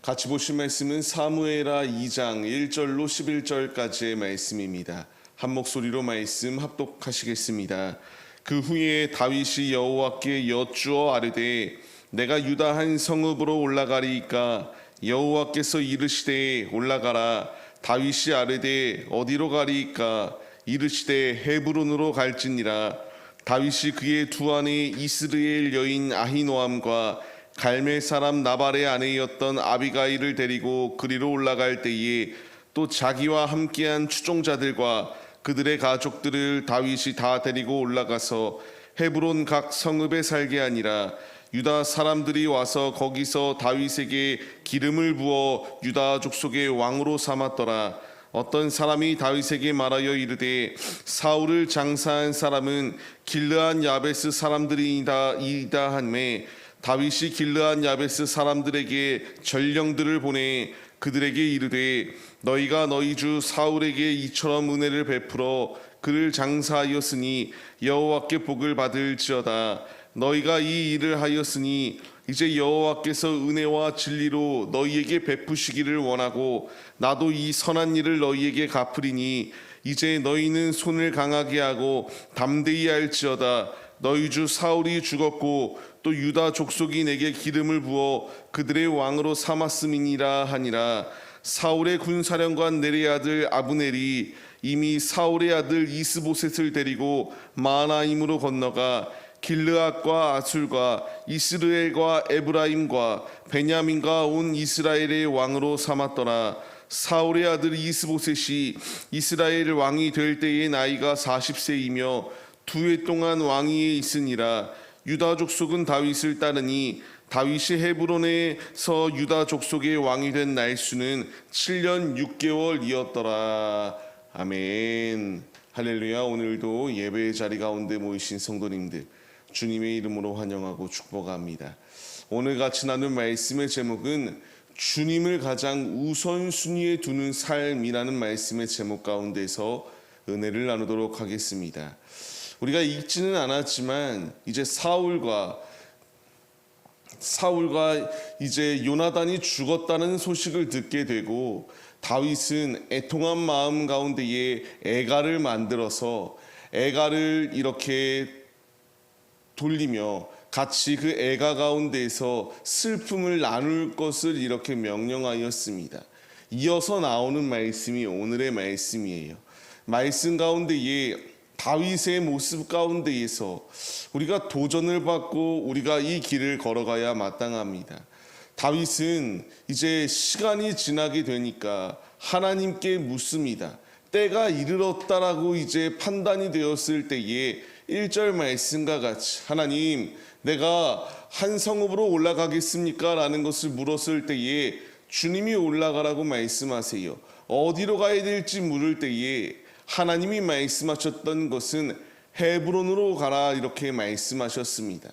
같이 보실 말씀은 사무엘하 2장 1절로 11절까지의 말씀입니다. 한 목소리로 말씀 합독하시겠습니다. 그 후에 다윗이 여호와께 여쭈어 아뢰되 내가 유다 한 성읍으로 올라가리이까 여호와께서 이르시되 올라가라. 다윗이 아뢰되 어디로 가리이까 이르시되 헤브론으로 갈지니라. 다윗이 그의 두 아내 이스라엘 여인 아히노암과 갈멜 사람 나발의 아내였던 아비가일을 데리고 그리로 올라갈 때에 또 자기와 함께한 추종자들과 그들의 가족들을 다윗이 다 데리고 올라가서 헤브론 각 성읍에 살게 하니라. 유다 사람들이 와서 거기서 다윗에게 기름을 부어 유다 족속의 왕으로 삼았더라. 어떤 사람이 다윗에게 말하여 이르되 사울을 장사한 사람은 길르한 야베스 사람들이다 하매 다윗이 길르한 야베스 사람들에게 전령들을 보내 그들에게 이르되 너희가 너희 주 사울에게 이처럼 은혜를 베풀어 그를 장사하였으니 여호와께 복을 받을지어다. 너희가 이 일을 하였으니 이제 여호와께서 은혜와 진리로 너희에게 베푸시기를 원하고 나도 이 선한 일을 너희에게 갚으리니 이제 너희는 손을 강하게 하고 담대히 할지어다. 너희 주 사울이 죽었고 또 유다 족속이 내게 기름을 부어 그들의 왕으로 삼았음이니라 하니라. 사울의 군사령관 네리의 아들 아브넬이 이미 사울의 아들 이스보셋을 데리고 마하나임으로 건너가 길르앗과 아술과 이스라엘과 에브라임과 베냐민과 온 이스라엘의 왕으로 삼았더라. 사울의 아들 이스보셋이 이스라엘 왕이 될 때의 나이가 40세이며 2해 동안 왕위에 있으니라. 유다 족속은 다윗을 따르니 다윗이 헤브론에서 유다 족속의 왕이 된 날수는 7년 6개월이었더라. 아멘. 할렐루야. 오늘도 예배의 자리 가운데 모이신 성도님들 주님의 이름으로 환영하고 축복합니다. 오늘 같이 나눌 말씀의 제목은 주님을 가장 우선순위에 두는 삶이라는 말씀의 제목 가운데서 은혜를 나누도록 하겠습니다. 우리가 읽지는 않았지만 이제 사울과 이제 요나단이 죽었다는 소식을 듣게 되고 다윗은 애통한 마음 가운데에 애가를 만들어서 애가를 이렇게 돌리며 같이 그 애가 가운데에서 슬픔을 나눌 것을 이렇게 명령하였습니다. 이어서 나오는 말씀이 오늘의 말씀이에요. 말씀 가운데에 다윗의 모습 가운데에서 우리가 도전을 받고 우리가 이 길을 걸어가야 마땅합니다. 다윗은 이제 시간이 지나게 되니까 하나님께 묻습니다. 때가 이르렀다라고 이제 판단이 되었을 때에 1절 말씀과 같이 하나님 내가 한 성읍으로 올라가겠습니까? 라는 것을 물었을 때에 주님이 올라가라고 말씀하세요. 어디로 가야 될지 물을 때에 하나님이 말씀하셨던 것은 헤브론으로 가라 이렇게 말씀하셨습니다.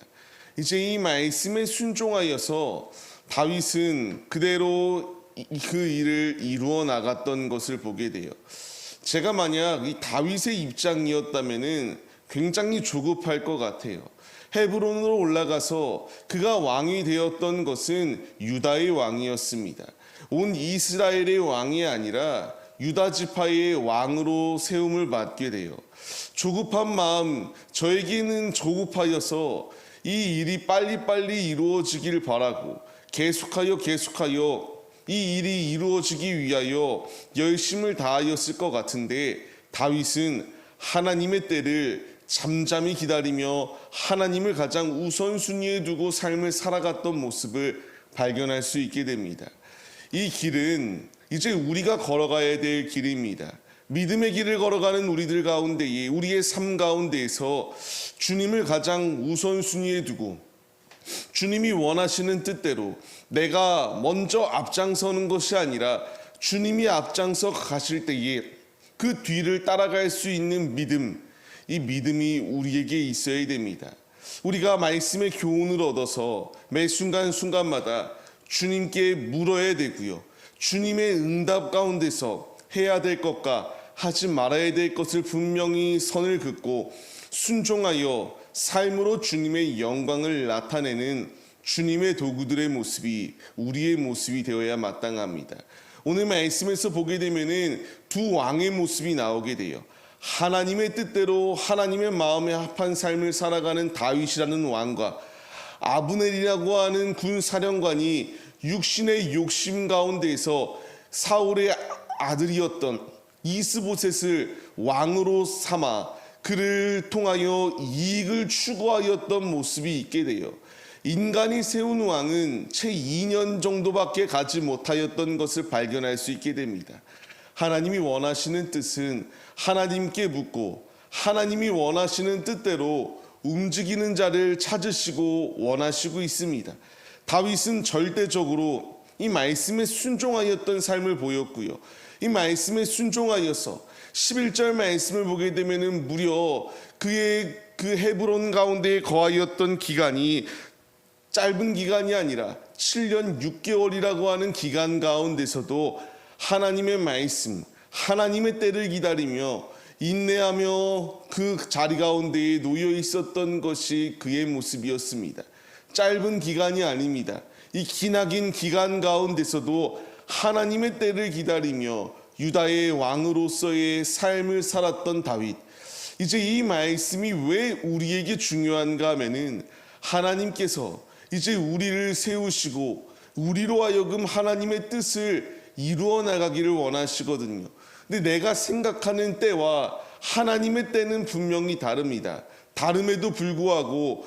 이제 이 말씀에 순종하여서 다윗은 그대로 그 일을 이루어 나갔던 것을 보게 돼요. 제가 만약 이 다윗의 입장이었다면은 굉장히 조급할 것 같아요. 헤브론으로 올라가서 그가 왕이 되었던 것은 유다의 왕이었습니다. 온 이스라엘의 왕이 아니라 유다 지파의 왕으로 세움을 받게 돼요. 조급한 마음, 저에게는 조급하여서 이 일이 빨리빨리 이루어지길 바라고 계속하여 이 일이 이루어지기 위하여 열심을 다하였을 것 같은데 다윗은 하나님의 때를 잠잠히 기다리며 하나님을 가장 우선순위에 두고 삶을 살아갔던 모습을 발견할 수 있게 됩니다. 이 길은 이제 우리가 걸어가야 될 길입니다. 믿음의 길을 걸어가는 우리들 가운데에 우리의 삶 가운데에서 주님을 가장 우선순위에 두고 주님이 원하시는 뜻대로 내가 먼저 앞장서는 것이 아니라 주님이 앞장서 가실 때에 그 뒤를 따라갈 수 있는 믿음, 이 믿음이 우리에게 있어야 됩니다. 우리가 말씀의 교훈을 얻어서 매 순간순간마다 주님께 물어야 되고요. 주님의 응답 가운데서 해야 될 것과 하지 말아야 될 것을 분명히 선을 긋고 순종하여 삶으로 주님의 영광을 나타내는 주님의 도구들의 모습이 우리의 모습이 되어야 마땅합니다. 오늘 말씀에서 보게 되면은 두 왕의 모습이 나오게 돼요. 하나님의 뜻대로 하나님의 마음에 합한 삶을 살아가는 다윗이라는 왕과 아브넬이라고 하는 군사령관이 육신의 욕심 가운데에서 사울의 아들이었던 이스보셋을 왕으로 삼아 그를 통하여 이익을 추구하였던 모습이 있게 돼요. 인간이 세운 왕은 채 2년 정도밖에 가지 못하였던 것을 발견할 수 있게 됩니다. 하나님이 원하시는 뜻은 하나님께 묻고 하나님이 원하시는 뜻대로 움직이는 자를 찾으시고 원하시고 있습니다. 다윗은 절대적으로 이 말씀에 순종하였던 삶을 보였고요. 이 말씀에 순종하여서 11절 말씀을 보게 되면은 무려 그의 그 헤브론 가운데 거하였던 기간이 짧은 기간이 아니라 7년 6개월이라고 하는 기간 가운데서도 하나님의 말씀, 하나님의 때를 기다리며 인내하며 그 자리 가운데에 놓여 있었던 것이 그의 모습이었습니다. 짧은 기간이 아닙니다. 이 기나긴 기간 가운데서도 하나님의 때를 기다리며 유다의 왕으로서의 삶을 살았던 다윗. 이제 이 말씀이 왜 우리에게 중요한가 하면은 하나님께서 이제 우리를 세우시고 우리로 하여금 하나님의 뜻을 이루어 나가기를 원하시거든요. 근데 내가 생각하는 때와 하나님의 때는 분명히 다릅니다. 다름에도 불구하고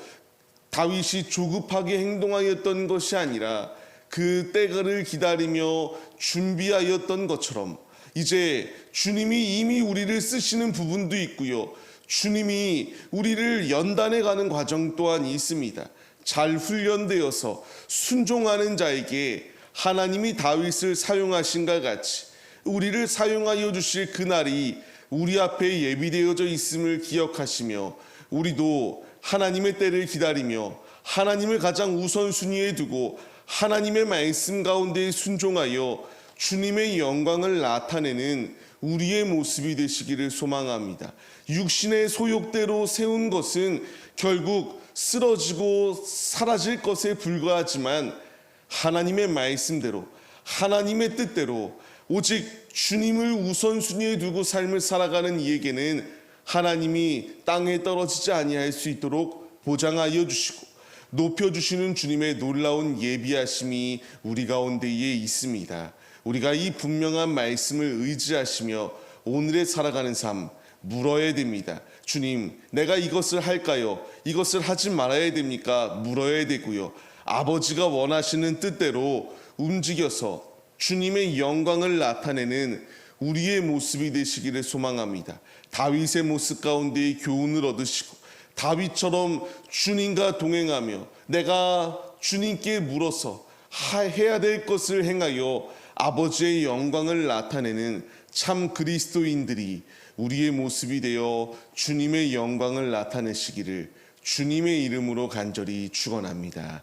다윗이 조급하게 행동하였던 것이 아니라 그 때를 기다리며 준비하였던 것처럼 이제 주님이 이미 우리를 쓰시는 부분도 있고요. 주님이 우리를 연단해 가는 과정 또한 있습니다. 잘 훈련되어서 순종하는 자에게 하나님이 다윗을 사용하신가 같이 우리를 사용하여 주실 그날이 우리 앞에 예비되어져 있음을 기억하시며 우리도 하나님의 때를 기다리며 하나님을 가장 우선순위에 두고 하나님의 말씀 가운데 순종하여 주님의 영광을 나타내는 우리의 모습이 되시기를 소망합니다. 육신의 소욕대로 세운 것은 결국 쓰러지고 사라질 것에 불과하지만 하나님의 말씀대로 하나님의 뜻대로 오직 주님을 우선순위에 두고 삶을 살아가는 이에게는 하나님이 땅에 떨어지지 아니할 수 있도록 보장하여 주시고 높여주시는 주님의 놀라운 예비하심이 우리 가운데에 있습니다. 우리가 이 분명한 말씀을 의지하시며 오늘에 살아가는 삶 물어야 됩니다. 주님, 내가 이것을 할까요? 이것을 하지 말아야 됩니까? 물어야 되고요. 아버지가 원하시는 뜻대로 움직여서 주님의 영광을 나타내는 우리의 모습이 되시기를 소망합니다. 다윗의 모습 가운데 교훈을 얻으시고 다윗처럼 주님과 동행하며 내가 주님께 물어서 해야 될 것을 행하여 아버지의 영광을 나타내는 참 그리스도인들이 우리의 모습이 되어 주님의 영광을 나타내시기를 주님의 이름으로 간절히 축원합니다.